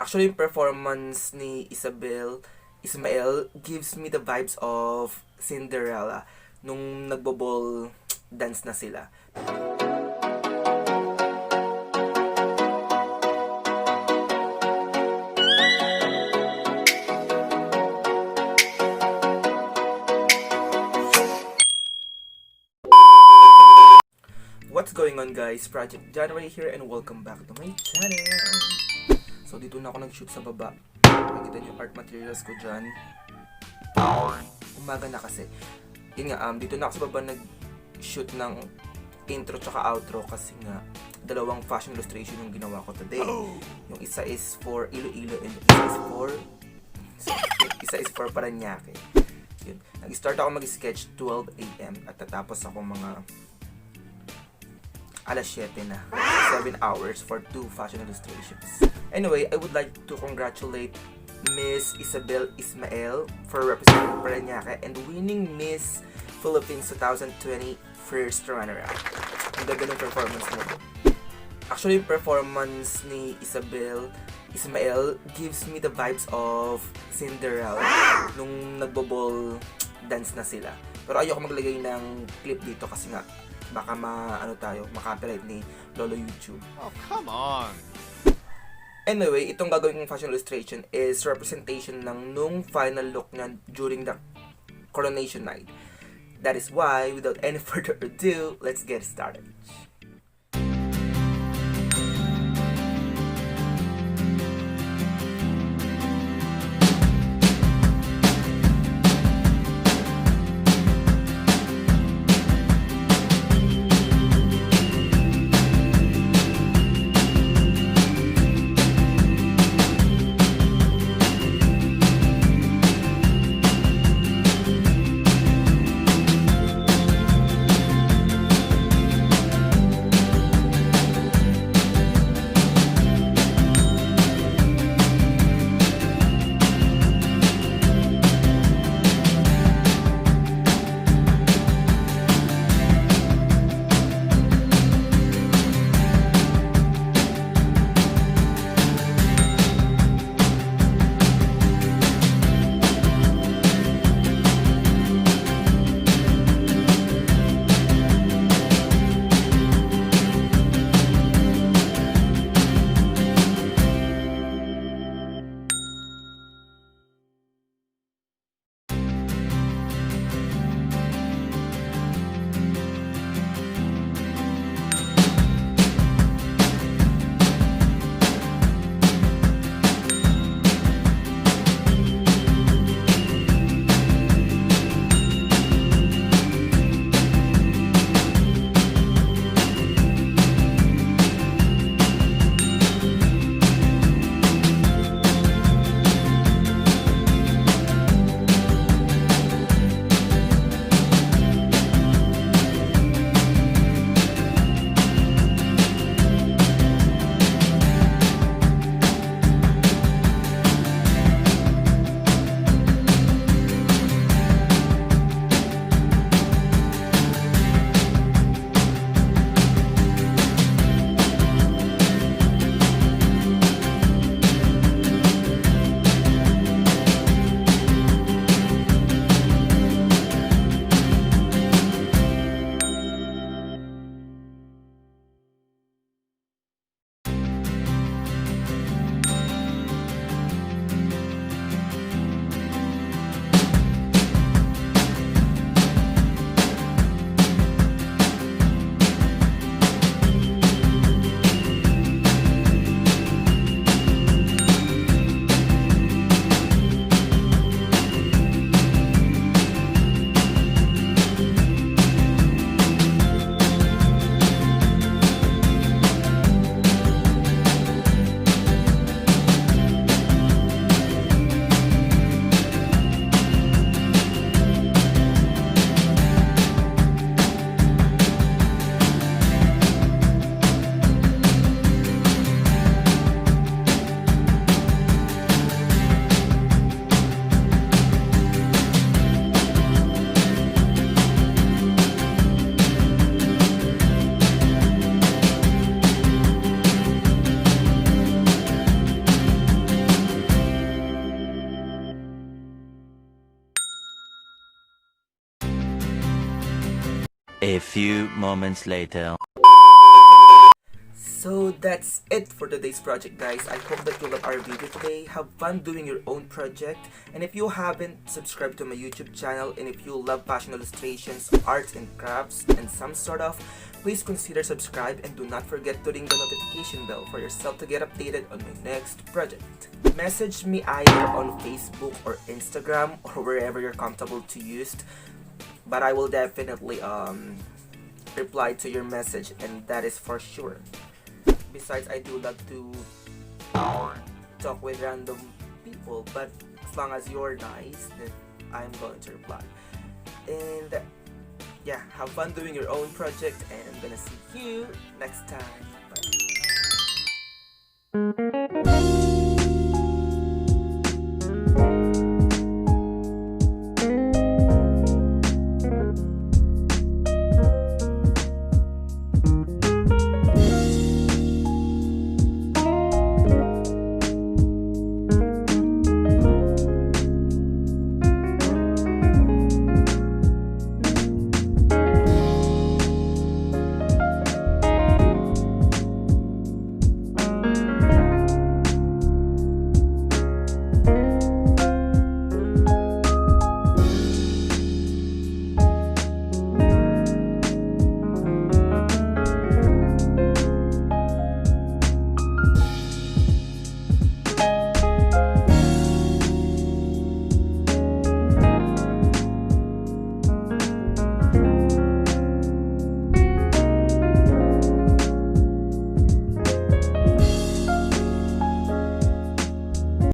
Actually, yung performance ni Ysabelle Ysmael gives me the vibes of Cinderella nung nagbo-ball dance na sila. What's going on, guys? ProjectJohnRey here and welcome back to my channel. So dito na ako nag-shoot sa baba. Makikita niyo art materials ko dyan. Umaga na kasi. Yun nga, dito na ako sa baba nag-shoot ng intro tsaka outro kasi nga dalawang fashion illustration yung ginawa ko today. Yung isa is for Iloilo and isa is for Parañaque. Yun. Nag-start ako mag-sketch 12 AM at tatapos ako mga alas 7 na. 7 hours for 2 fashion illustrations. Anyway, I would like to congratulate Miss Ysabelle Ysmael for representing Parañaque and winning Miss Philippines 2020 first runner-up. Ang ganda ng performance nito. Actually, yung performance ni Ysabelle Ysmael gives me the vibes of Cinderella nung nagbo-ball dance na sila. Pero ayoko maglagay ng clip dito kasi nga baka ma-copyright ni Lolo YouTube. Oh, come on! Anyway, itong gagawin kong fashion illustration is representation ng nung final look niya during the coronation night. That is why, without any further ado, let's get started. A few moments later. So that's it for today's project, guys. I hope that you love our video today. Have fun doing your own project. And if you haven't, subscribe to my YouTube channel. And if you love fashion illustrations, arts and crafts, and some sort of, please consider subscribe and do not forget to ring the notification bell for yourself to get updated on my next project. Message me either on Facebook or Instagram or wherever you're comfortable to use. But I will definitely reply to your message, and that is for sure. Besides, I do love to talk with random people, but as long as you're nice, then I'm going to reply. And yeah, have fun doing your own project, and I'm gonna see you next time.